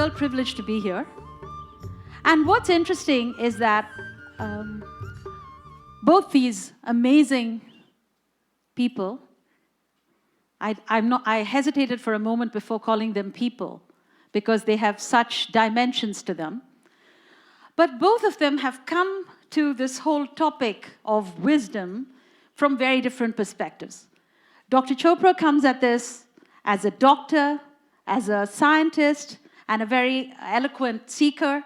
real privilege to be here. And what's interesting is that both these amazing people, I hesitated for a moment before calling them people because they have such dimensions to them. But both of them have come to this whole topic of wisdom from very different perspectives. Dr. Chopra comes at this as a doctor, as a scientist, and a very eloquent seeker,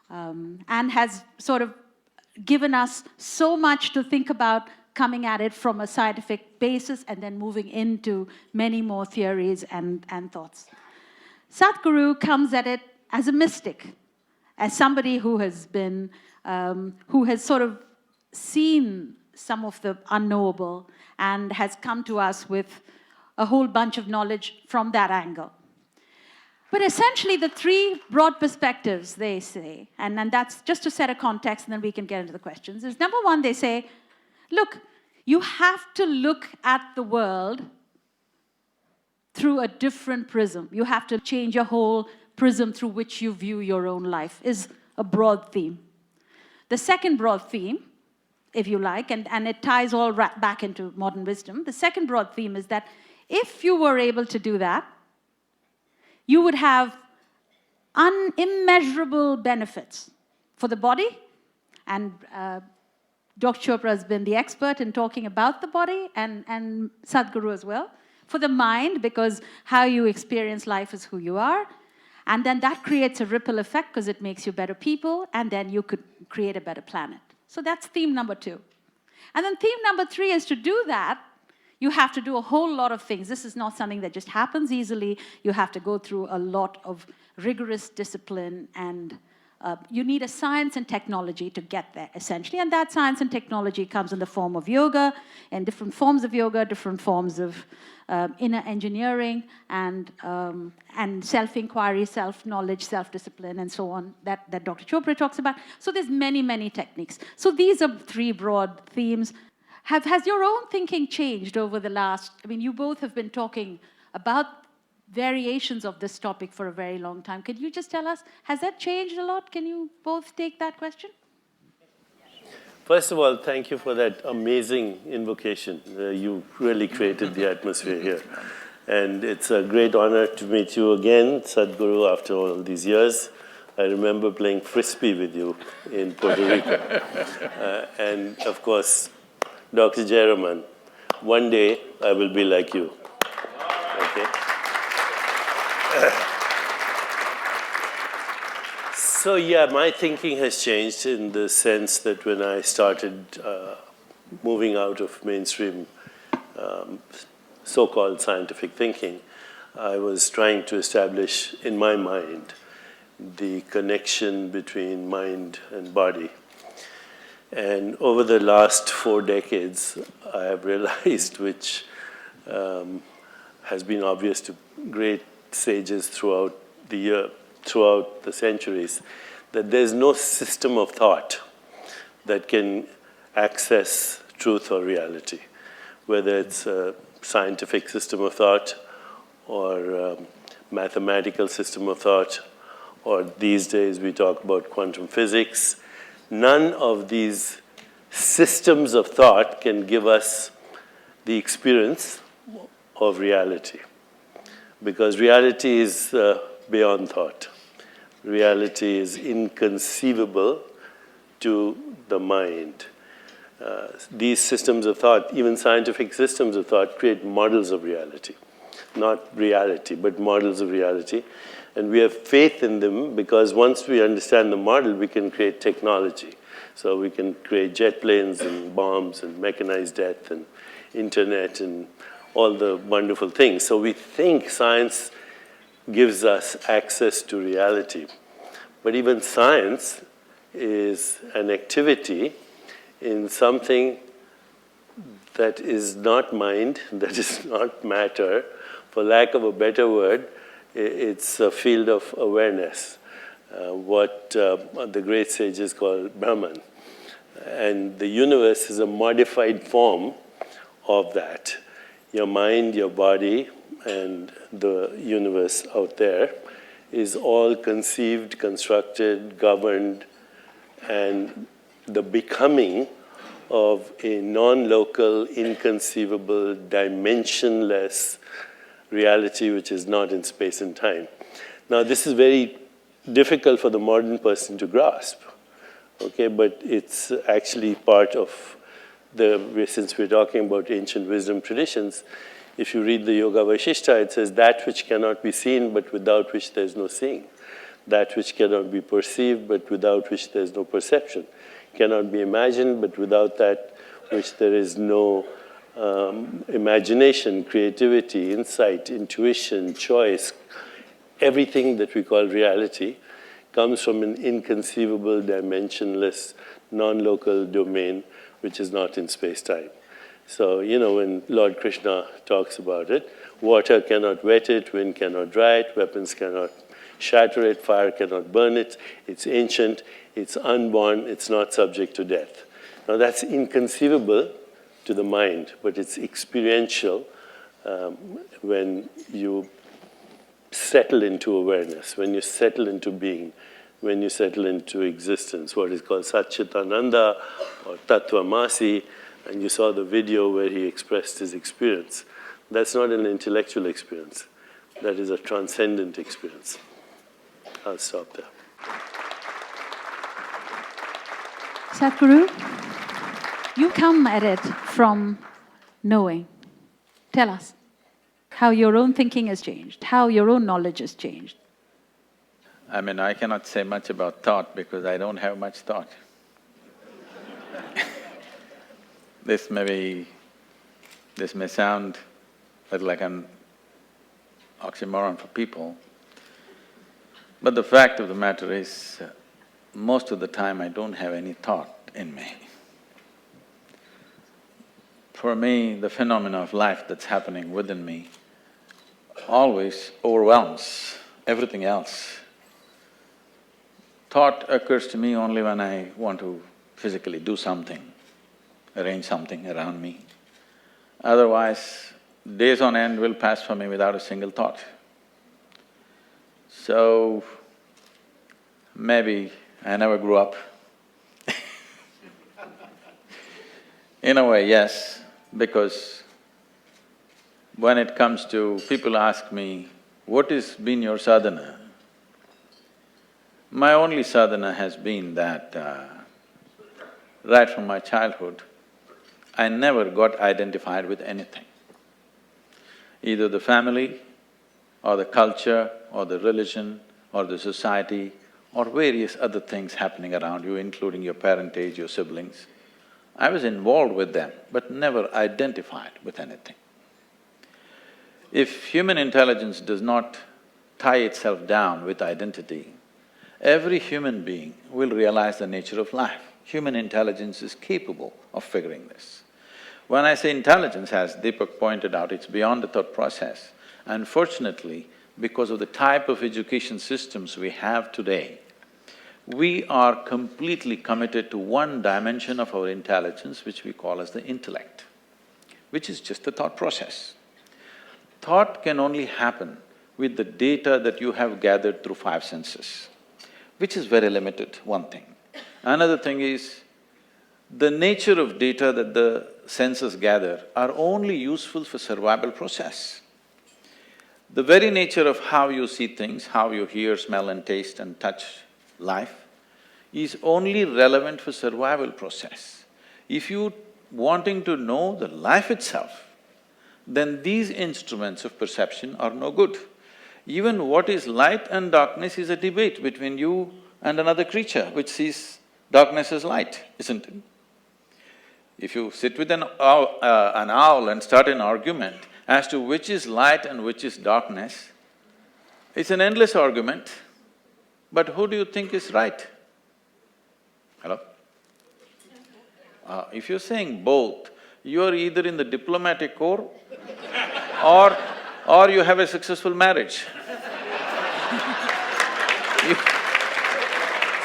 and has sort of given us so much to think about, coming at it from a scientific basis and then moving into many more theories and thoughts. Sadhguru comes at it as a mystic, as somebody who has been, who has sort of seen some of the unknowable and has come to us with a whole bunch of knowledge from that angle. But essentially, the three broad perspectives, they say, and that's just to set a context, and then we can get into the questions, is number one, they say, look, you have to look at the world through a different prism. You have to change your whole prism through which you view your own life, is a broad theme. The second broad theme, if you like, and it ties all right back into modern wisdom, the second broad theme is that if you were able to do that, you would have unimmeasurable benefits for the body, and Dr. Chopra has been the expert in talking about the body, and Sadhguru as well, for the mind, because how you experience life is who you are, and then that creates a ripple effect because it makes you better people, and then you could create a better planet. So that's theme number two. And then theme number three is to do that, you have to do a whole lot of things. This is not something that just happens easily. You have to go through a lot of rigorous discipline, and you need a science and technology to get there, essentially. And that science and technology comes in the form of yoga, and different forms of yoga, different forms of inner engineering, and self-inquiry, self-knowledge, self-discipline, and so on, that Dr. Chopra talks about. So there's many, many techniques. So these are three broad themes. Has your own thinking changed over the last, I mean, you both have been talking about variations of this topic for a very long time. Could you just tell us, has that changed a lot? Can you both take that question? First of all, thank you for that amazing invocation. You really created the atmosphere here. And it's a great honor to meet you again, Sadhguru, after all these years. I remember playing Frisbee with you in Puerto Rico. And of course, Dr. Jayaraman, one day I will be like you. Okay? So yeah, my thinking has changed in the sense that when I started moving out of mainstream so-called scientific thinking, I was trying to establish in my mind the connection between mind and body. And over the last 4 decades, I have realized, which has been obvious to great sages throughout the centuries, that there's no system of thought that can access truth or reality, whether it's a scientific system of thought or a mathematical system of thought, or these days we talk about quantum physics. None of these systems of thought can give us the experience of reality, because reality is beyond thought. Reality is inconceivable to the mind. These systems of thought, even scientific systems of thought, create models of reality. Not reality, but models of reality. And we have faith in them because once we understand the model, we can create technology. So we can create jet planes and bombs and mechanized death and internet and all the wonderful things. So we think science gives us access to reality. But even science is an activity in something that is not mind, that is not matter. For lack of a better word, it's a field of awareness, what the great sages call Brahman. And the universe is a modified form of that. Your mind, your body, and the universe out there is all conceived, constructed, governed, and the becoming of a non-local, inconceivable, dimensionless reality which is not in space and time. Now, this is very difficult for the modern person to grasp, okay, but it's actually part of since we're talking about ancient wisdom traditions, if you read the Yoga Vaishishta, it says that which cannot be seen but without which there's no seeing. That which cannot be perceived but without which there's no perception. Cannot be imagined but without that which there is no imagination, creativity, insight, intuition, choice. Everything that we call reality comes from an inconceivable, dimensionless, non-local domain which is not in space-time. So, when Lord Krishna talks about it, water cannot wet it, wind cannot dry it, weapons cannot shatter it, fire cannot burn it, it's ancient, it's unborn, it's not subject to death. Now that's inconceivable to the mind, but it's experiential when you settle into awareness, when you settle into being, when you settle into existence, what is called Satchitananda or Tattvamasi, and you saw the video where he expressed his experience. That's not an intellectual experience. That is a transcendent experience. I'll stop there. Sadhguru, you come at it from knowing. Tell us how your own thinking has changed, how your own knowledge has changed. I cannot say much about thought because I don't have much thought. This may sound a little like an oxymoron for people, but the fact of the matter is, most of the time I don't have any thought in me. For me, the phenomena of life that's happening within me always overwhelms everything else. Thought occurs to me only when I want to physically do something, arrange something around me. Otherwise, days on end will pass for me without a single thought. So, maybe I never grew up. In a way, yes, because when it comes to… people ask me, what has been your sadhana? My only sadhana has been that right from my childhood, I never got identified with anything. Either the family, or the culture, or the religion, or the society, or various other things happening around you, including your parentage, your siblings. I was involved with them, but never identified with anything. If human intelligence does not tie itself down with identity, every human being will realize the nature of life. Human intelligence is capable of figuring this. When I say intelligence, as Deepak pointed out, it's beyond the thought process. Unfortunately, because of the type of education systems we have today, we are completely committed to one dimension of our intelligence, which we call as the intellect, which is just the thought process. Thought can only happen with the data that you have gathered through five senses, which is very limited, one thing. Another thing is, the nature of data that the senses gather are only useful for survival process. The very nature of how you see things, how you hear, smell and taste and touch life is only relevant for survival process. If you wanting to know the life itself, then these instruments of perception are no good. Even what is light and darkness is a debate between you and another creature which sees darkness as light, isn't it? If you sit with an owl and start an argument as to which is light and which is darkness, it's an endless argument, but who do you think is right? Hello? If you're saying both, you're either in the diplomatic corps or you have a successful marriage.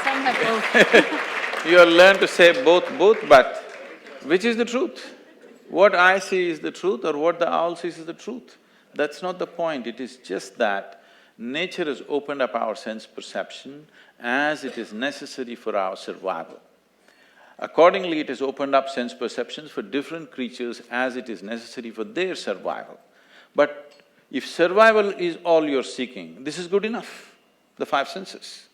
Some have both. You have learned to say both, but which is the truth? What I see is the truth or what the owl sees is the truth? That's not the point, it is just that nature has opened up our sense perception as it is necessary for our survival. Accordingly, it has opened up sense perceptions for different creatures as it is necessary for their survival. But if survival is all you're seeking, this is good enough, the five senses.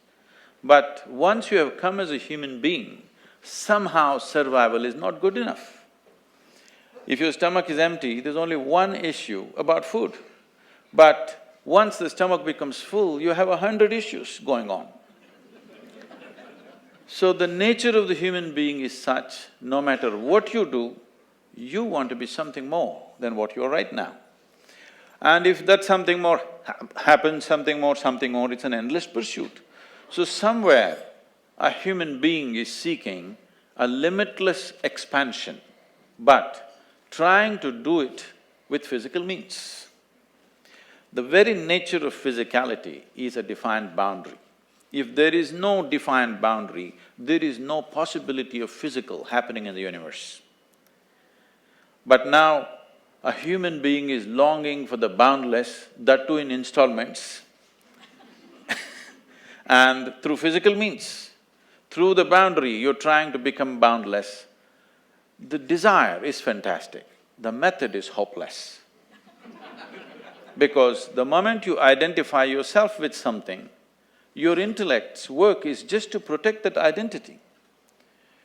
But once you have come as a human being, somehow survival is not good enough. If your stomach is empty, there's only one issue about food. But once the stomach becomes full, you have 100 issues going on. So the nature of the human being is such, no matter what you do, you want to be something more than what you are right now. And if that something more happens, something more, it's an endless pursuit. So somewhere, a human being is seeking a limitless expansion, but trying to do it with physical means. The very nature of physicality is a defined boundary. If there is no defined boundary, there is no possibility of physical happening in the universe. But now, a human being is longing for the boundless, that too in installments and through physical means. Through the boundary, you're trying to become boundless. The desire is fantastic, the method is hopeless. Because the moment you identify yourself with something, your intellect's work is just to protect that identity.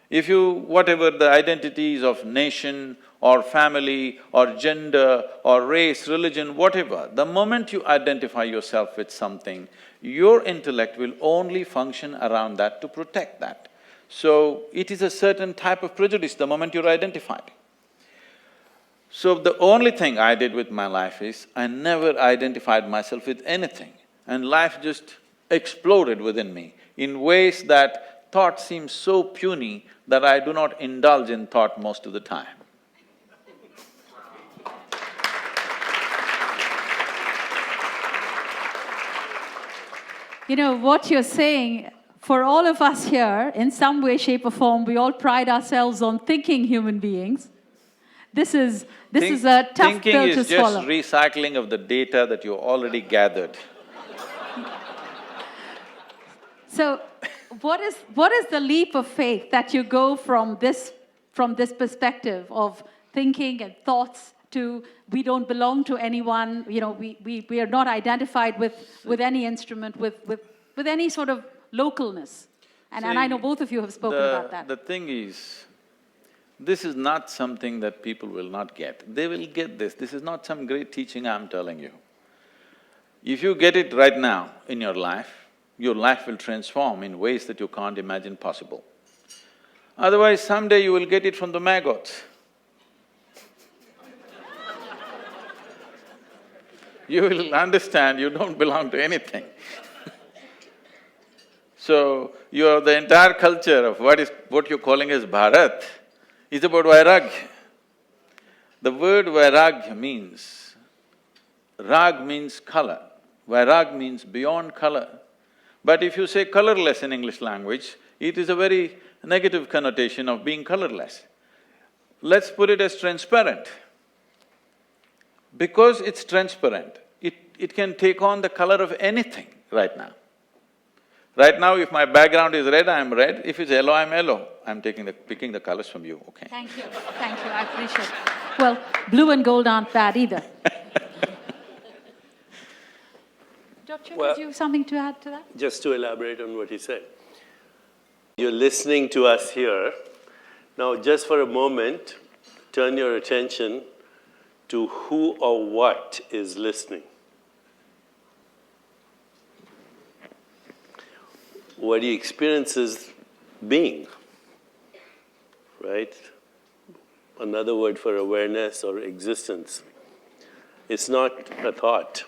If whatever the identities of nation or family or gender or race, religion, whatever, the moment you identify yourself with something, your intellect will only function around that to protect that. So, it is a certain type of prejudice the moment you're identified. So, the only thing I did with my life is, I never identified myself with anything, and life just exploded within me in ways that thought seems so puny that I do not indulge in thought most of the time. You know, what you're saying, for all of us here, in some way, shape or form, we all pride ourselves on thinking human beings. This is a tough pill to swallow. Thinking is just recycling of the data that you already gathered. So, what is the leap of faith that you go from this perspective of thinking and thoughts to we don't belong to anyone, you know, we are not identified with any instrument, with any sort of localness. And I know both of you have spoken about that. The thing is, this is not something that people will not get. They will get this. This is not some great teaching I'm telling you. If you get it right now in your life will transform in ways that you can't imagine possible. Otherwise, someday you will get it from the maggots. You will understand you don't belong to anything. So, the entire culture of what you're calling as Bharat is about vairagya. The word vairagya means… rag means color, vairag means beyond color. But if you say colorless in English language, it is a very negative connotation of being colorless. Let's put it as transparent. Because it's transparent, it can take on the color of anything right now. Right now, if my background is red, I'm red. If it's yellow, I'm yellow. I'm picking the colors from you, okay? Thank you, I appreciate it. Well, blue and gold aren't bad either. Dr. Well, did you have something to add to that? Just to elaborate on what he said. You're listening to us here. Now, just for a moment, turn your attention to who or what is listening. What he experiences being, right? Another word for awareness or existence. It's not a thought.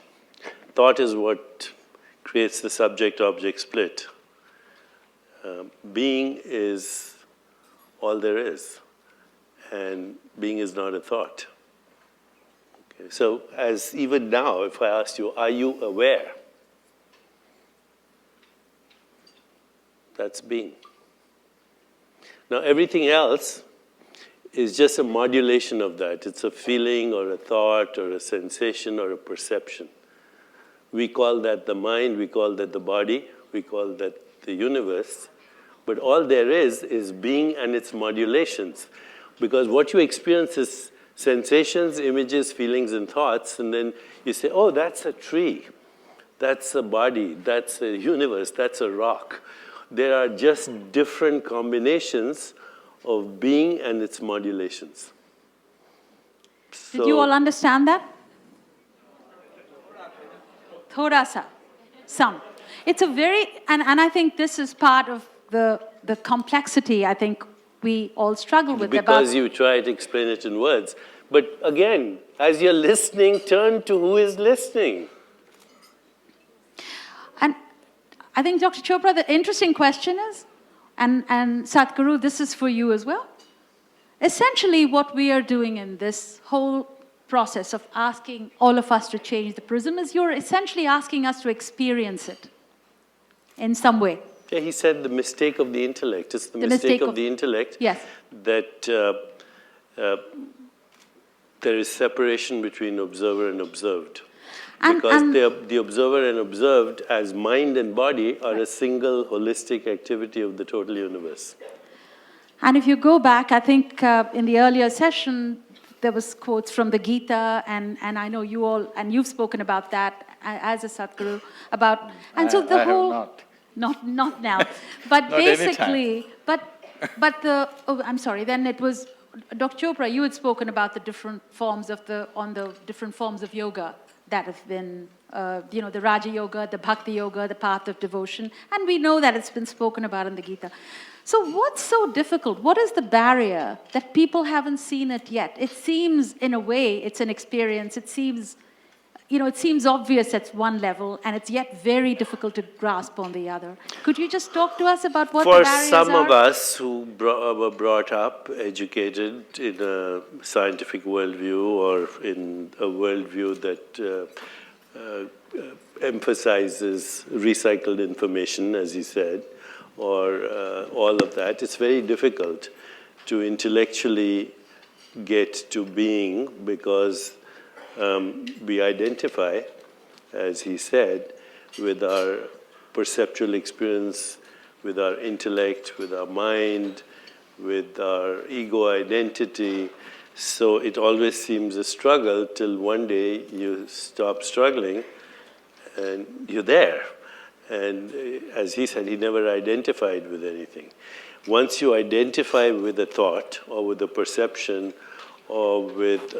Thought is what creates the subject-object split. Being is all there is, and being is not a thought. Okay, so as even now, if I asked you, are you aware? That's being. Now everything else is just a modulation of that. It's a feeling or a thought or a sensation or a perception. We call that the mind, we call that the body, we call that the universe. But all there is being and its modulations. Because what you experience is sensations, images, feelings, and thoughts, and then you say, oh, that's a tree, that's a body, that's a universe, that's a rock. There are just different combinations of being and its modulations. Did you all understand that? Thoda sa. Some. It's a very, and I think this is part of the complexity I think we all struggle with. Because you try to explain it in words. But again, as you're listening, turn to who is listening. And I think, Dr. Chopra, the interesting question is, and Sadhguru, this is for you as well. Essentially, what we are doing in this whole process of asking all of us to change the prism is you're essentially asking us to experience it in some way. Yeah, he said the mistake of the intellect. It's the mistake of the intellect, yes, that there is separation between observer and observed. Because the observer and observed as mind and body are a single holistic activity of the total universe. And if you go back, I think in the earlier session, there was quotes from the Gita, and I know you all, and you've spoken about that as a Sadhguru, about, and so the whole... have not. Not now. But Not basically, but the, oh, I'm sorry, then it was, Dr. Chopra, you had spoken about the different forms of the different forms of yoga that have been, the Raja Yoga, the Bhakti Yoga, the path of devotion, and we know that it's been spoken about in the Gita. So what's so difficult? What is the barrier that people haven't seen it yet? It seems, in a way, it's an experience. It seems, it seems obvious at one level, and it's yet very difficult to grasp on the other. Could you just talk to us about what the barriers are? For some of us who were brought up, educated in a scientific worldview or in a worldview that emphasizes recycled information, as he said, or all of that, it's very difficult to intellectually get to being because we identify, as he said, with our perceptual experience, with our intellect, with our mind, with our ego identity. So it always seems a struggle till one day you stop struggling and you're there. And as he said, he never identified with anything. Once you identify with a thought or with a perception or with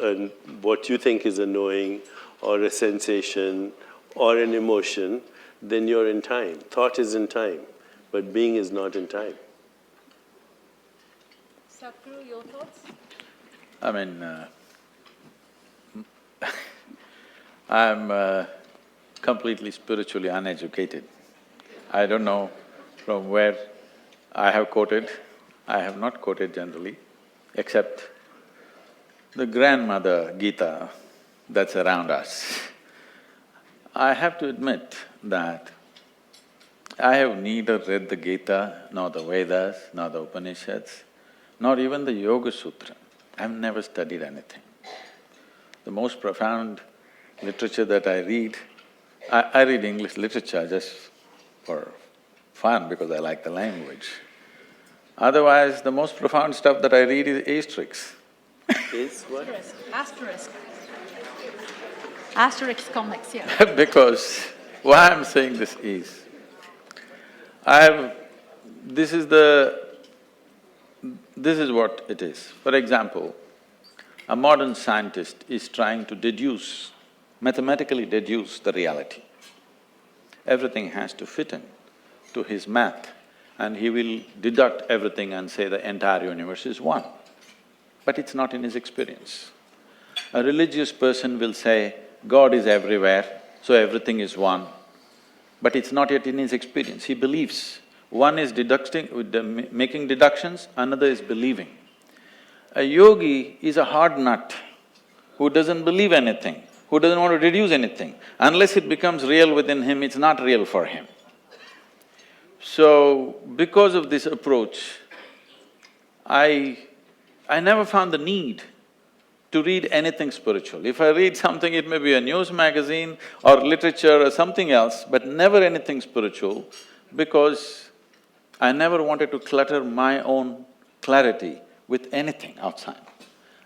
what you think is a knowing or a sensation or an emotion, then you're in time. Thought is in time, but being is not in time. Sadhguru, your thoughts? I mean, I'm completely spiritually uneducated. I don't know from where I have quoted. I have not quoted generally, except the grandmother Gita that's around us. I have to admit that I have neither read the Gita, nor the Vedas, nor the Upanishads, nor even the Yoga Sutra. I've never studied anything. The most profound literature that I read, I read English literature just for fun because I like the language. Otherwise, the most profound stuff that I read is asterisks. Is what? Asterisk. Asterisk comics, yeah. Because why I'm saying this is, this is what it is. For example, a modern scientist is trying to mathematically deduce the reality. Everything has to fit in to his math, and he will deduct everything and say the entire universe is one. But it's not in his experience. A religious person will say, God is everywhere, so everything is one, but it's not yet in his experience. He believes. One is making deductions, another is believing. A yogi is a hard nut who doesn't believe anything, who doesn't want to deduce anything. Unless it becomes real within him, it's not real for him. So, because of this approach, I never found the need to read anything spiritual. If I read something, it may be a news magazine or literature or something else, but never anything spiritual, because I never wanted to clutter my own clarity with anything outside.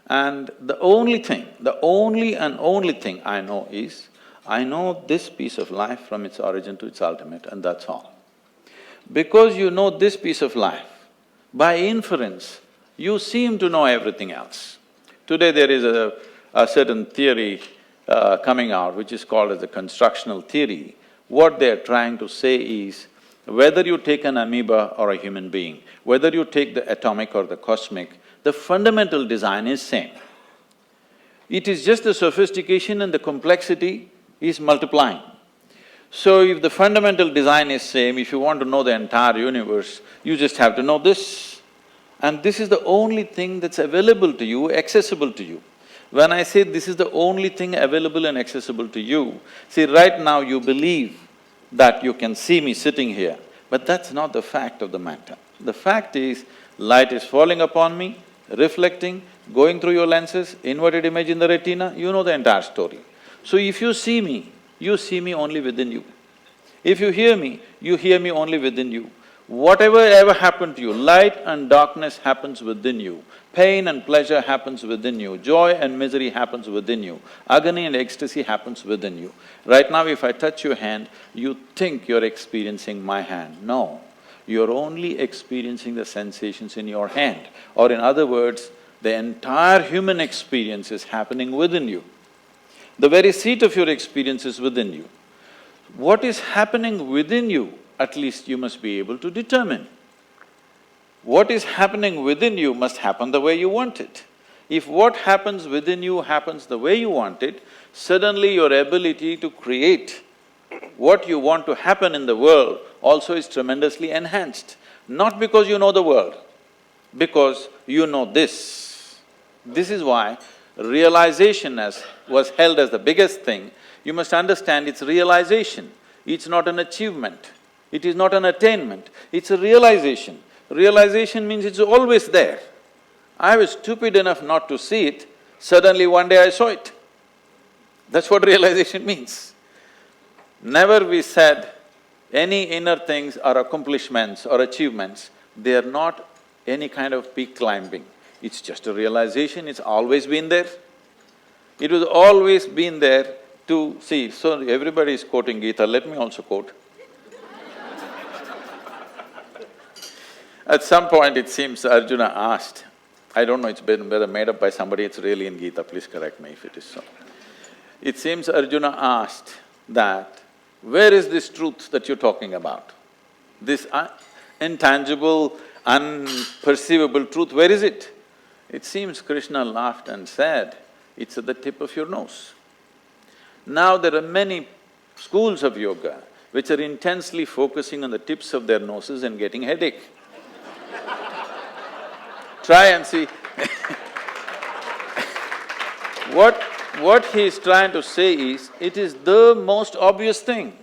And the only thing, the only and only thing I know is, I know this piece of life from its origin to its ultimate, and that's all. Because you know this piece of life, by inference, you seem to know everything else. Today there is a certain theory coming out which is called as the constructional theory. What they're trying to say is, whether you take an amoeba or a human being, whether you take the atomic or the cosmic, the fundamental design is same. It is just the sophistication and the complexity is multiplying. So if the fundamental design is same, if you want to know the entire universe, you just have to know this. And this is the only thing that's available to you, accessible to you. When I say this is the only thing available and accessible to you, see, right now you believe that you can see me sitting here, but that's not the fact of the matter. The fact is, light is falling upon me, reflecting, going through your lenses, inverted image in the retina, you know the entire story. So if you see me only within you. If you hear me only within you. Whatever ever happened to you, light and darkness happens within you, pain and pleasure happens within you, joy and misery happens within you, agony and ecstasy happens within you. Right now if I touch your hand, you think you're experiencing my hand. No, you're only experiencing the sensations in your hand. Or in other words, the entire human experience is happening within you. The very seat of your experience is within you. What is happening within you, at least you must be able to determine. What is happening within you must happen the way you want it. If what happens within you happens the way you want it, suddenly your ability to create what you want to happen in the world also is tremendously enhanced. Not because you know the world, because you know this. This is why realization was held as the biggest thing. You must understand it's realization, it's not an achievement, it is not an attainment, it's a realization. Realization means it's always there. I was stupid enough not to see it, suddenly one day I saw it. That's what realization means. Never we said any inner things or accomplishments or achievements, they are not any kind of peak climbing. It's just a realization, it's always been there. It was always been there to see. So everybody is quoting Gita, let me also quote. At some point it seems Arjuna asked, I don't know, it's been whether made up by somebody, it's really in Gita, please correct me if it is so. It seems Arjuna asked that, where is this truth that you're talking about? This intangible, unperceivable truth, where is it? It seems Krishna laughed and said, it's at the tip of your nose. Now there are many schools of yoga which are intensely focusing on the tips of their noses and getting headache. Try and see. What he is trying to say is, it is the most obvious thing.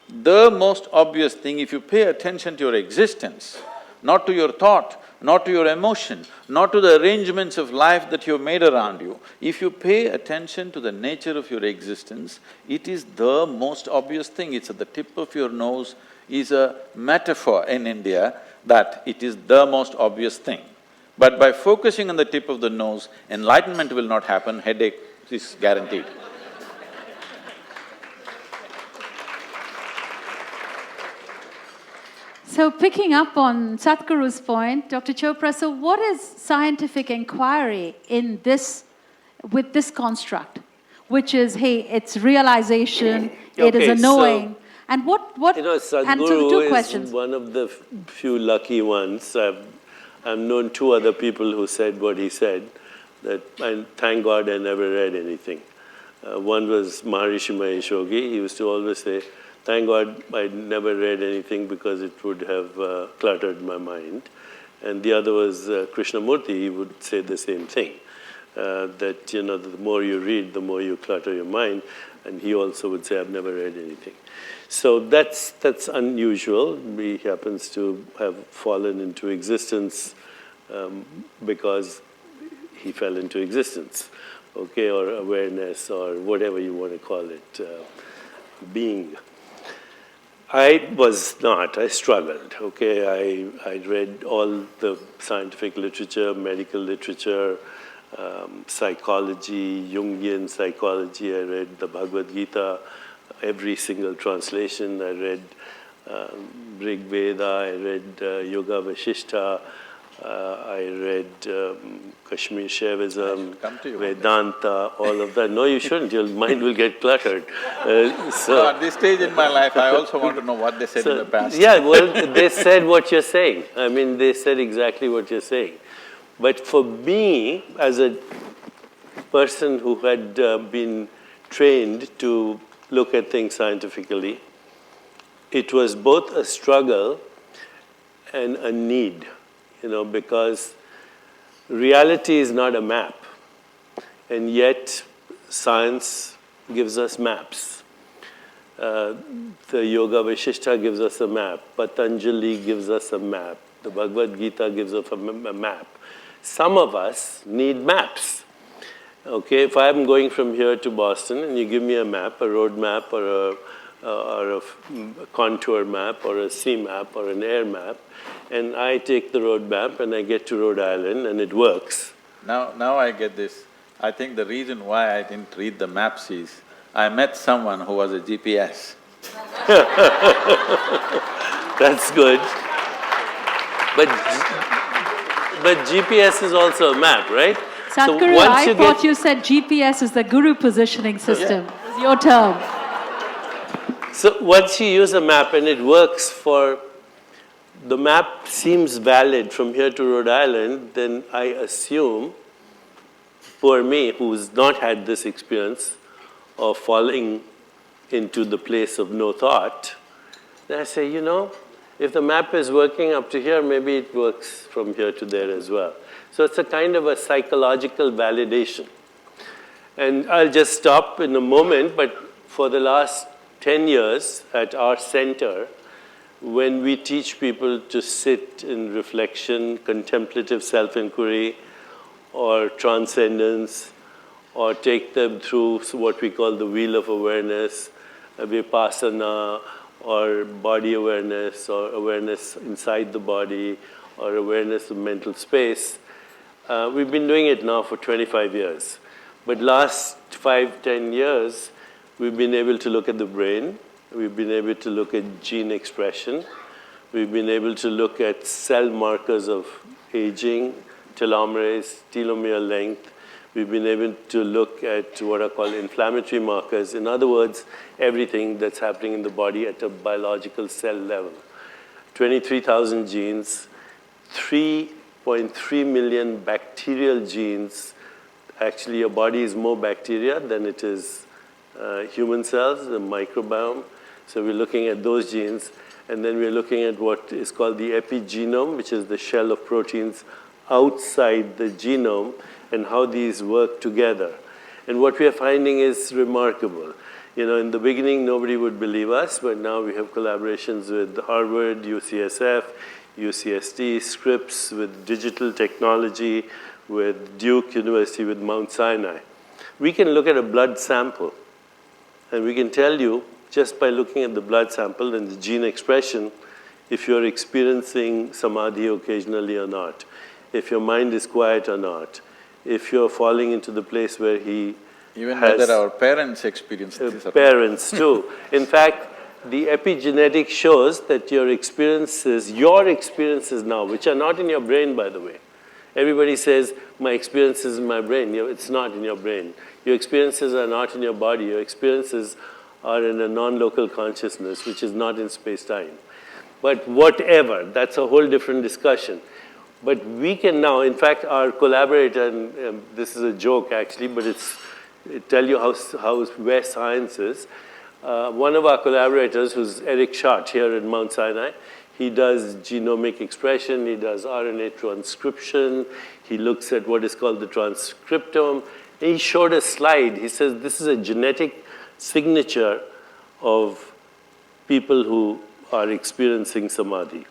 The most obvious thing, if you pay attention to your existence, not to your thought, not to your emotion, not to the arrangements of life that you've made around you, if you pay attention to the nature of your existence, it is the most obvious thing. It's at the tip of your nose is a metaphor in India that it is the most obvious thing. But by focusing on the tip of the nose, enlightenment will not happen, headache is guaranteed. So picking up on Sadhguru's point, Dr. Chopra, so what is scientific inquiry in this, with this construct? Which is, hey, it's realization, it is a knowing. And what… You know, and so the two Sadhguru questions. is one of the few lucky ones. I've known two other people who said what he said, that I thank God I never read anything. One was Maharishi Mahesh Yogi. He used to always say, thank God I never read anything because it would have cluttered my mind. And the other was Krishnamurti. He would say the same thing, that, you know, the more you read, the more you clutter your mind. And he also would say, I've never read anything. So that's unusual. He happens to have fallen into existence because he fell into existence, okay, or awareness, or whatever you want to call it, being. I was not, I struggled, okay. I read all the scientific literature, medical literature, psychology, Jungian psychology. I read the Bhagavad Gita, every single translation. I read Rig Veda, I read Yoga Vasishtha, I read Kashmir Shaivism, Vedanta, all of that. No, you shouldn't. Your mind will get cluttered. So at this stage in my life, I also want to know what they said in the past. Yeah, well, they said what you're saying. I mean, they said exactly what you're saying. But for me, as a person who had been trained to look at things scientifically, it was both a struggle and a need, because reality is not a map, and yet science gives us maps. The Yoga Vasishtha gives us a map, Patanjali gives us a map, the Bhagavad Gita gives us a map. Some of us need maps. Okay, if I'm going from here to Boston and you give me a map, a road map or a contour map or a sea map or an air map, and I take the road map and I get to Rhode Island and it works. Now I get this. I think the reason why I didn't read the maps is, I met someone who was a GPS. That's good. But GPS is also a map, right? Sadhguru, I thought you said GPS is the guru positioning system. Yeah. It's your term. So once you use a map and it works the map seems valid from here to Rhode Island, then I assume, poor me, who's not had this experience of falling into the place of no thought, then I say, if the map is working up to here, maybe it works from here to there as well. So it's a kind of a psychological validation. And I'll just stop in a moment, but for the last 10 years at our center, when we teach people to sit in reflection, contemplative self-inquiry, or transcendence, or take them through what we call the wheel of awareness, vipassana, or body awareness, or awareness inside the body, or awareness of mental space. We've been doing it now for 25 years. But last 5–10 years, we've been able to look at the brain, we've been able to look at gene expression, we've been able to look at cell markers of aging, telomerase, telomere length. We've been able to look at what are called inflammatory markers. In other words, everything that's happening in the body at a biological cell level. 23,000 genes, 3.3 million bacterial genes. Actually, your body is more bacteria than it is human cells, the microbiome. So we're looking at those genes. And then we're looking at what is called the epigenome, which is the shell of proteins outside the genome, and how these work together. And what we are finding is remarkable. In the beginning, nobody would believe us, but now we have collaborations with Harvard, UCSF, UCSD, Scripps, with digital technology, with Duke University, with Mount Sinai. We can look at a blood sample, and we can tell you, just by looking at the blood sample and the gene expression, if you're experiencing samadhi occasionally or not, if your mind is quiet or not, if you're falling into the place where he Even whether our parents experience this. Parents too. In fact, the epigenetic shows that your experiences now, which are not in your brain, by the way. Everybody says, my experience is in my brain. It's not in your brain. Your experiences are not in your body. Your experiences are in a non-local consciousness, which is not in space-time. But whatever, that's a whole different discussion. But we can now, in fact, our collaborator, and this is a joke actually, but it tell you where science is. One of our collaborators, who's Eric Schott here at Mount Sinai, he does genomic expression, he does RNA transcription, he looks at what is called the transcriptome. He showed a slide. He says this is a genetic signature of people who are experiencing samadhi.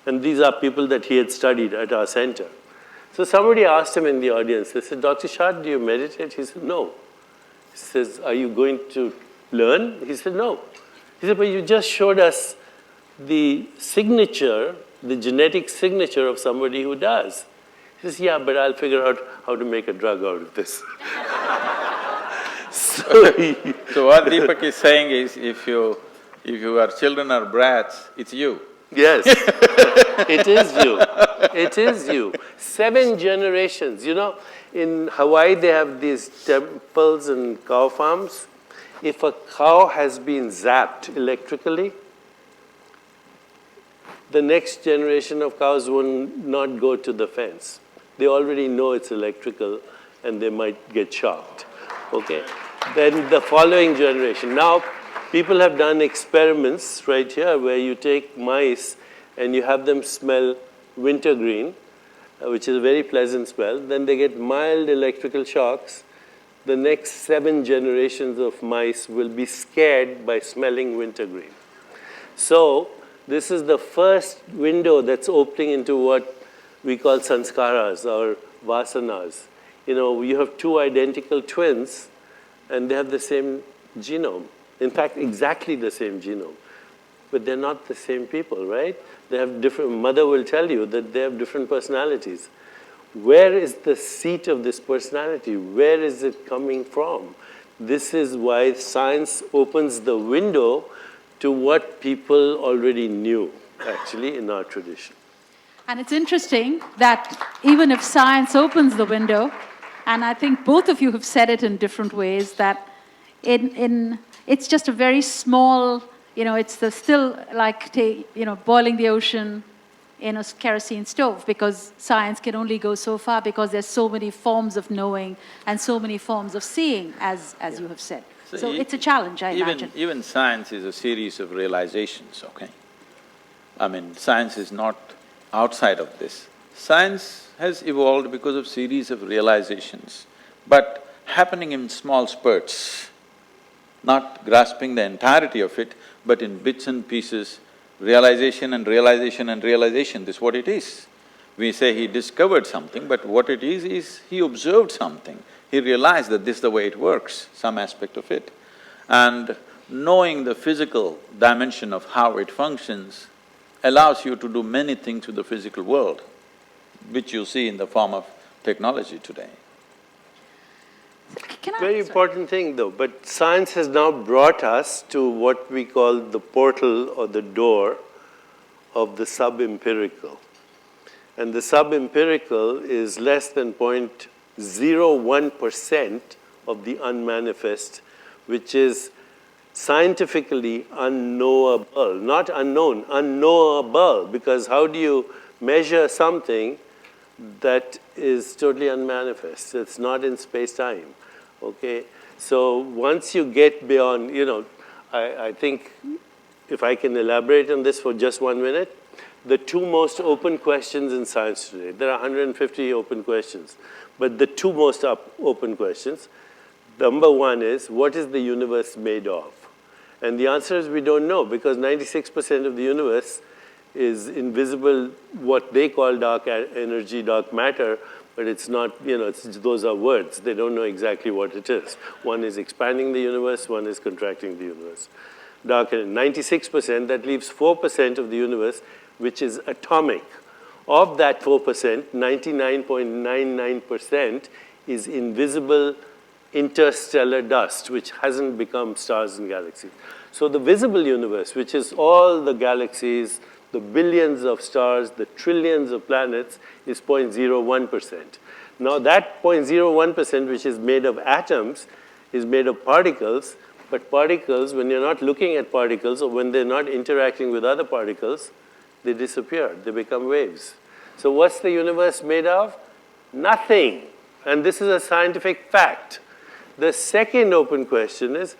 And these are people that he had studied at our center. So somebody asked him in the audience, they said, Dr. Shah, do you meditate? He said, no. He says, are you going to learn? He said, no. He said, but you just showed us the signature, the genetic signature of somebody who does. He says, yeah, but I'll figure out how to make a drug out of this. So what Deepak is saying is, if you are children or brats, it's you. Yes, it is you. It is you. 7 generations. You know, in Hawaii they have these temples and cow farms. If a cow has been zapped electrically, the next generation of cows will not go to the fence. They already know it's electrical and they might get shocked. Okay? Then the following generation. Now, people have done experiments right here where you take mice and you have them smell wintergreen, which is a very pleasant smell. Then they get mild electrical shocks. The next 7 generations of mice will be scared by smelling wintergreen. So, this is the first window that's opening into what we call sanskaras or vasanas. You know, you have 2 identical twins and they have the same genome. In fact, exactly the same genome. But they're not the same people, right? They have different, mother will tell you that they have different personalities. Where is the seat of this personality? Where is it coming from? This is why science opens the window to what people already knew, actually, in our tradition. And it's interesting that even if science opens the window, and I think both of you have said it in different ways, that it's just a very small, you know, it's still like, boiling the ocean in a kerosene stove, because science can only go so far because there's so many forms of knowing and so many forms of seeing, as you have said. So it's a challenge, I imagine. Even science is a series of realizations, okay? I mean, science is not outside of this. Science has evolved because of series of realizations, but happening in small spurts, not grasping the entirety of it, but in bits and pieces, realization and realization and realization, this is what it is. We say he discovered something, but what it is he observed something. He realized that this is the way it works, some aspect of it. And knowing the physical dimension of how it functions allows you to do many things with the physical world, which you see in the form of technology today. Very important thing though, but science has now brought us to what we call the portal or the door of the sub-empirical. And the sub-empirical is less than 0.01% of the unmanifest, which is scientifically unknowable, not unknown, unknowable, because how do you measure something that is totally unmanifest? It's not in space-time, okay? So once you get beyond, I think if I can elaborate on this for just 1 minute, the 2 most open questions in science today, there are 150 open questions, but the 2 most open questions, number 1 is, what is the universe made of? And the answer is we don't know, because 96% of the universe is invisible, what they call dark energy, dark matter, but it's not, those are words. They don't know exactly what it is. One is expanding the universe, one is contracting the universe. Dark energy, 96%, that leaves 4% of the universe, which is atomic. Of that 4%, 99.99% is invisible interstellar dust, which hasn't become stars and galaxies. So the visible universe, which is all the galaxies, the billions of stars, the trillions of planets, is 0.01%. Now that 0.01%, which is made of atoms, is made of particles, but particles, when you're not looking at particles or when they're not interacting with other particles, they disappear, they become waves. So what's the universe made of? Nothing. And this is a scientific fact. The second open question is,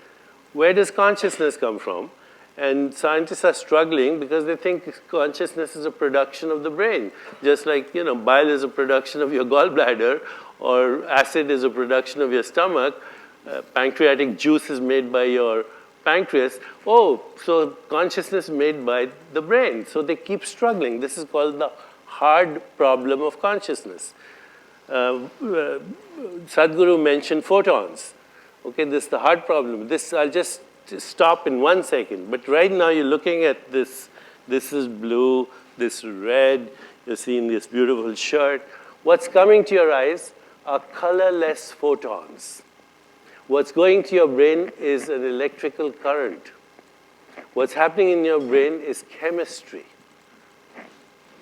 where does consciousness come from? And scientists are struggling because they think consciousness is a production of the brain. Just like, bile is a production of your gallbladder, or acid is a production of your stomach, pancreatic juice is made by your pancreas. Oh, so consciousness made by the brain. So they keep struggling. This is called the hard problem of consciousness. Sadhguru mentioned photons. Okay, this is the hard problem. This I'll just stop in 1 second. But right now you're looking at this. This is blue, this is red. You're seeing this beautiful shirt. What's coming to your eyes are colorless photons. What's going to your brain is an electrical current. What's happening in your brain is chemistry.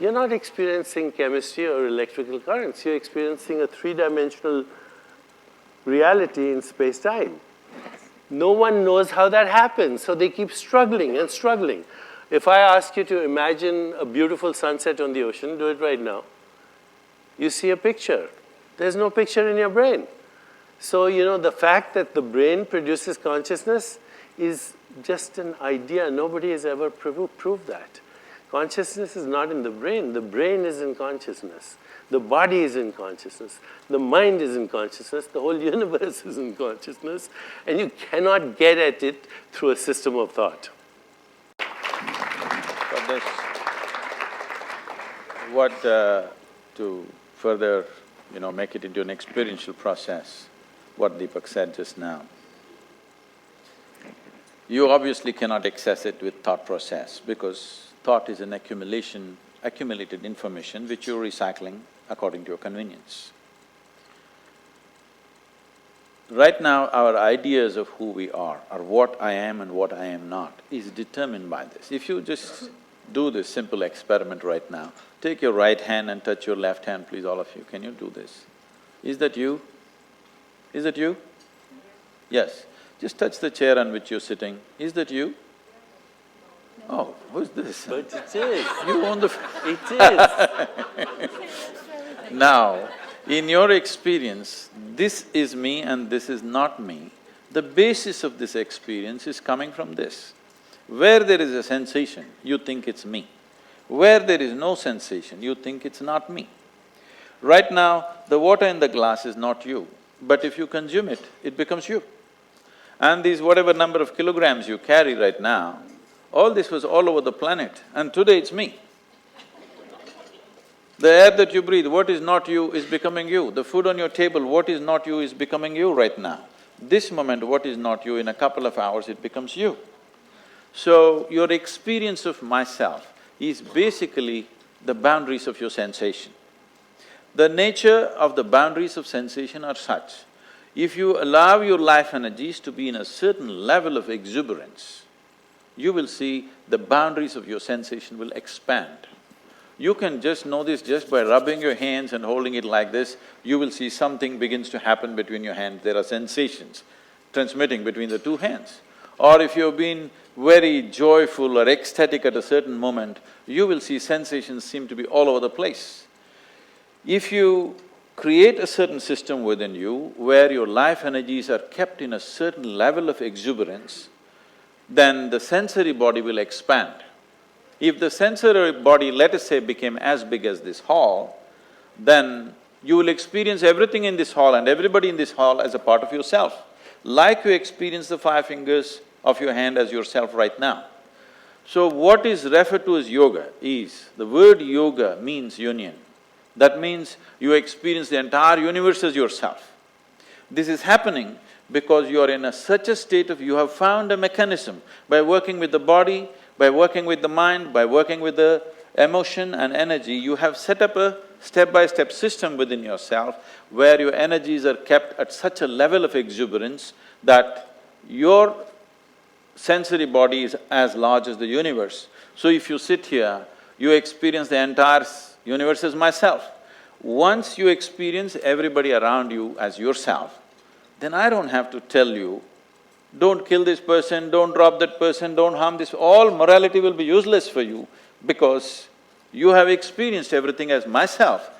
You're not experiencing chemistry or electrical currents. You're experiencing a three-dimensional reality in space-time. No one knows how that happens, so they keep struggling and struggling. If I ask you to imagine a beautiful sunset on the ocean, do it right now. You see a picture. There's no picture in your brain. So, the fact that the brain produces consciousness is just an idea. Nobody has ever proved that. Consciousness is not in the brain. The brain is in consciousness. The body is in consciousness. The mind is in consciousness. The whole universe is in consciousness. And you cannot get at it through a system of thought. To further, make it into an experiential process, what Deepak said just now. You obviously cannot access it with thought process because thought is an accumulated information which you're recycling according to your convenience. Right now, our ideas of who we are, or what I am and what I am not, is determined by this. If you just do this simple experiment right now, take your right hand and touch your left hand, please, all of you. Can you do this? Is that you? Is that you? Yes. Just touch the chair on which you're sitting. Is that you? Oh, who's this? But it is. You own the… It is. Now, in your experience, this is me and this is not me. The basis of this experience is coming from this. Where there is a sensation, you think it's me. Where there is no sensation, you think it's not me. Right now, the water in the glass is not you, but if you consume it, it becomes you. And these whatever number of kilograms you carry right now, all this was all over the planet, and today it's me. The air that you breathe, what is not you is becoming you. The food on your table, what is not you is becoming you right now. This moment, what is not you, in a couple of hours it becomes you. So, your experience of myself is basically the boundaries of your sensation. The nature of the boundaries of sensation are such, if you allow your life energies to be in a certain level of exuberance, you will see the boundaries of your sensation will expand. You can just know this just by rubbing your hands and holding it like this, you will see something begins to happen between your hands. There are sensations transmitting between the two hands. Or if you've been very joyful or ecstatic at a certain moment, you will see sensations seem to be all over the place. If you create a certain system within you where your life energies are kept in a certain level of exuberance, then the sensory body will expand. If the sensory body, let us say, became as big as this hall, then you will experience everything in this hall and everybody in this hall as a part of yourself, like you experience the 5 fingers of your hand as yourself right now. So what is referred to as yoga is, the word yoga means union. That means you experience the entire universe as yourself. This is happening because you are in such a state of… you have found a mechanism by working with the body, by working with the mind, by working with the emotion and energy, you have set up a step-by-step system within yourself where your energies are kept at such a level of exuberance that your sensory body is as large as the universe. So if you sit here, you experience the entire universe as myself. Once you experience everybody around you as yourself, then I don't have to tell you, don't kill this person, don't rob that person, don't harm this… all morality will be useless for you because you have experienced everything as myself.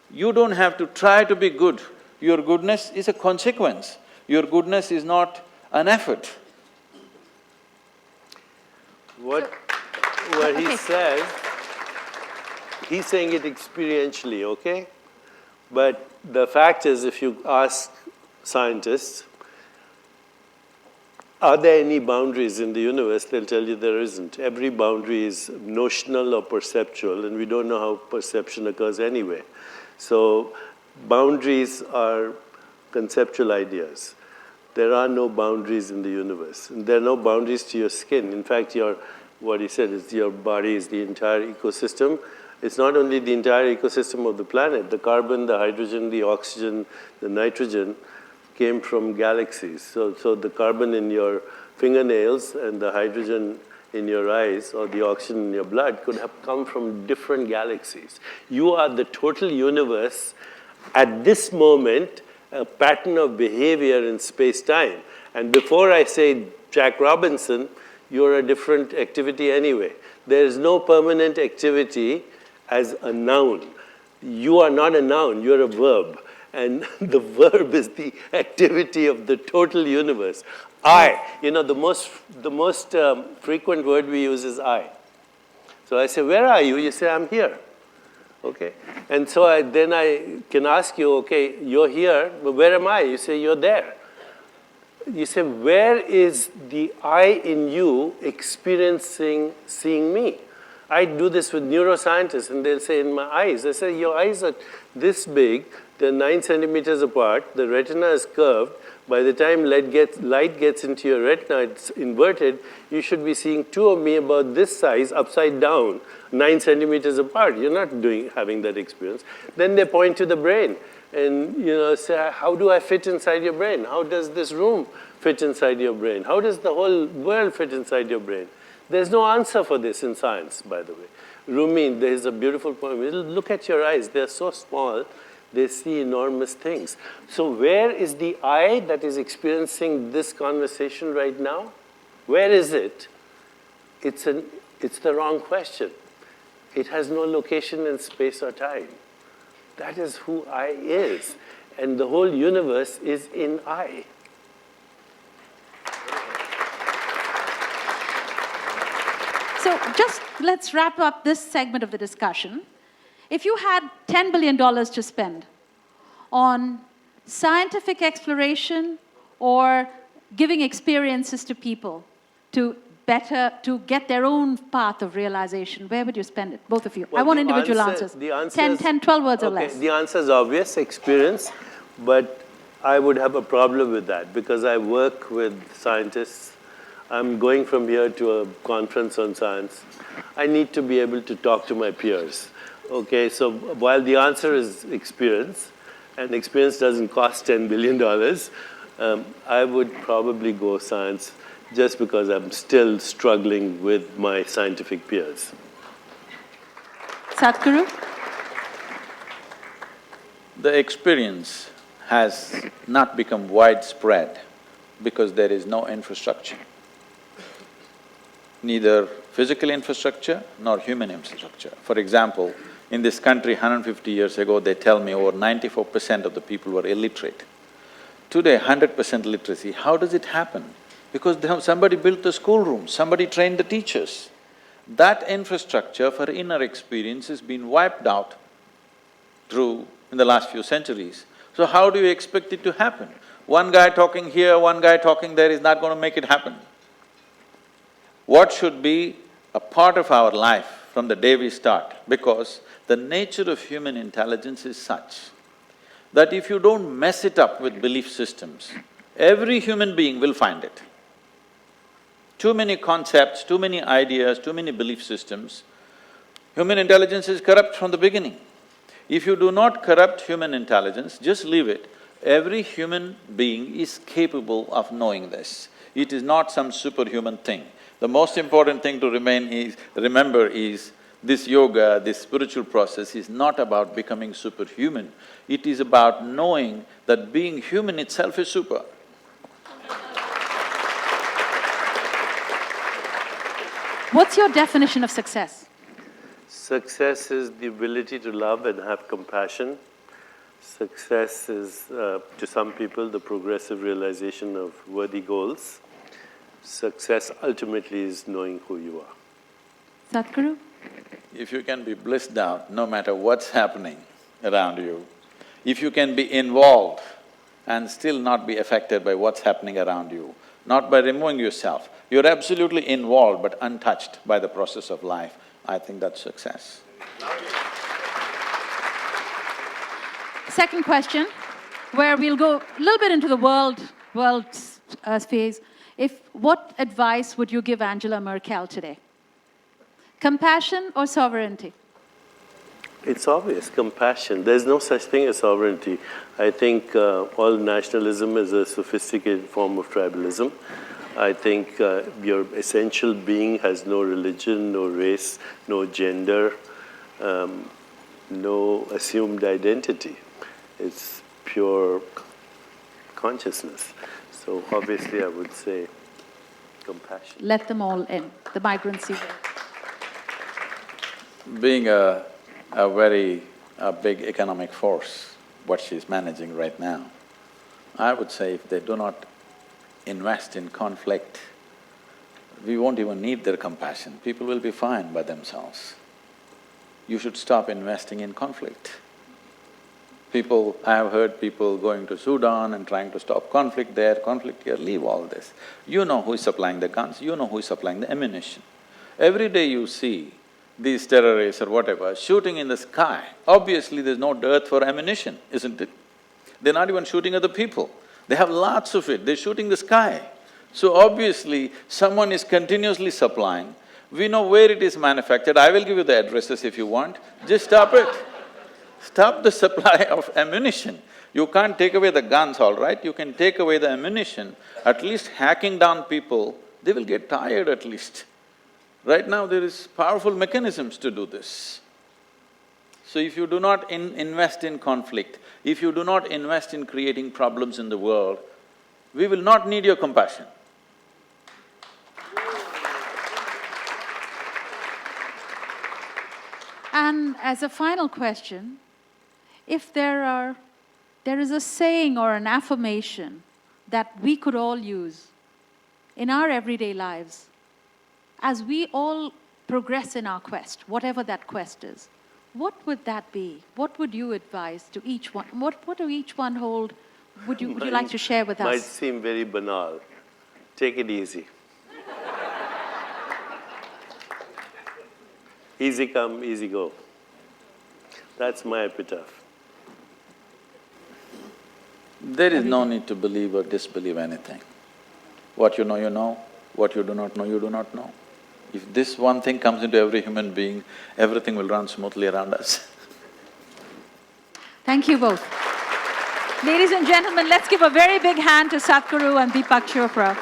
You don't have to try to be good. Your goodness is a consequence. Your goodness is not an effort. What he says, he's saying it experientially, okay? But the fact is, if you ask scientists, are there any boundaries in the universe, they'll tell you there isn't. Every boundary is notional or perceptual, and we don't know how perception occurs anyway. So, boundaries are conceptual ideas. There are no boundaries in the universe. And there are no boundaries to your skin. In fact, what he said is your body is the entire ecosystem. It's not only the entire ecosystem of the planet. The carbon, the hydrogen, the oxygen, the nitrogen came from galaxies. So the carbon in your fingernails and the hydrogen in your eyes or the oxygen in your blood could have come from different galaxies. You are the total universe at this moment, a pattern of behavior in space-time. And before I say Jack Robinson, you're a different activity anyway. There is no permanent activity as a noun. You are not a noun, you're a verb. And the verb is the activity of the total universe. I, the most frequent word we use is I. So I say, where are you? You say, I'm here. Okay. And so then I can ask you, okay, you're here, but where am I? You say, you're there. You say, where is the I in you experiencing seeing me? I do this with neuroscientists, and they'll say, in my eyes. I say, your eyes are this big, they're 9 centimeters apart, the retina is curved. By the time light gets into your retina, it's inverted, you should be seeing two of me about this size, upside down, 9 centimeters apart. You're not having that experience. Then they point to the brain and say, how do I fit inside your brain? How does this room fit inside your brain? How does the whole world fit inside your brain? There's no answer for this in science, by the way. Rumi, there's a beautiful poem. Look at your eyes. They're so small, they see enormous things. So where is the I that is experiencing this conversation right now? Where is it? It's the wrong question. It has no location in space or time. That is who I is. And the whole universe is in I. So just let's wrap up this segment of the discussion. If you had $10 billion to spend on scientific exploration or giving experiences to people to get their own path of realization, where would you spend it? Both of you. Well, I want individual answers. The answer 10, 12 words or okay, less. The answer is obvious, experience, but I would have a problem with that because I work with scientists. I'm going from here to a conference on science. I need to be able to talk to my peers. Okay, so while the answer is experience, and experience doesn't cost $10 billion, I would probably go science just because I'm still struggling with my scientific peers. Sadhguru? The experience has not become widespread because there is no infrastructure. Neither physical infrastructure nor human infrastructure. For example, in this country 150 years ago, they tell me over 94% of the people were illiterate. Today, 100% literacy. How does it happen? Because somebody built the schoolroom, somebody trained the teachers. That infrastructure for inner experience has been wiped out in the last few centuries. So how do you expect it to happen? One guy talking here, one guy talking there is not going to make it happen. What should be a part of our life from the day we start? Because the nature of human intelligence is such that if you don't mess it up with belief systems, every human being will find it. Too many concepts, too many ideas, too many belief systems. Human intelligence is corrupt from the beginning. If you do not corrupt human intelligence, just leave it. Every human being is capable of knowing this. It is not some superhuman thing. The most important thing to remember is this yoga, this spiritual process is not about becoming superhuman. It is about knowing that being human itself is super. What's your definition of success? Success is the ability to love and have compassion. Success is, to some people, the progressive realization of worthy goals. Success ultimately is knowing who you are. Sadhguru? If you can be blissed out no matter what's happening around you, if you can be involved and still not be affected by what's happening around you, not by removing yourself, you're absolutely involved but untouched by the process of life, I think that's success. Second question, where we'll go a little bit into the world space. What advice would you give Angela Merkel today? Compassion or sovereignty? It's obvious, compassion. There's no such thing as sovereignty. I think all nationalism is a sophisticated form of tribalism. I think your essential being has no religion, no race, no gender, no assumed identity. It's pure consciousness. So obviously I would say compassion. Let them all in, the migrants see there. Being a very big economic force, what she's managing right now, I would say if they do not invest in conflict, we won't even need their compassion. People will be fine by themselves. You should stop investing in conflict. I have heard people going to Sudan and trying to stop conflict there, conflict here, leave all this. You know who is supplying the guns, you know who is supplying the ammunition. Every day you see these terrorists or whatever shooting in the sky, obviously there's no dearth for ammunition, isn't it? They're not even shooting at the people. They have lots of it, they're shooting the sky. So obviously, someone is continuously supplying. We know where it is manufactured. I will give you the addresses if you want. Just stop it. Stop the supply of ammunition. You can't take away the guns, all right? You can take away the ammunition. At least hacking down people, they will get tired at least. Right now, there is powerful mechanisms to do this. So if you do not invest in conflict, if you do not invest in creating problems in the world, we will not need your compassion. And as a final question, if there is a saying or an affirmation that we could all use in our everyday lives, as we all progress in our quest, whatever that quest is, what would that be? What would you advise to each one? What do each one hold? Would you like to share with us? Might seem very banal. Take it easy. Easy come, easy go. That's my epitaph. There is no need to believe or disbelieve anything. What you know, what you do not know, you do not know. If this one thing comes into every human being, everything will run smoothly around us. Thank you both. Ladies and gentlemen, let's give a very big hand to Sadhguru and Deepak Chopra.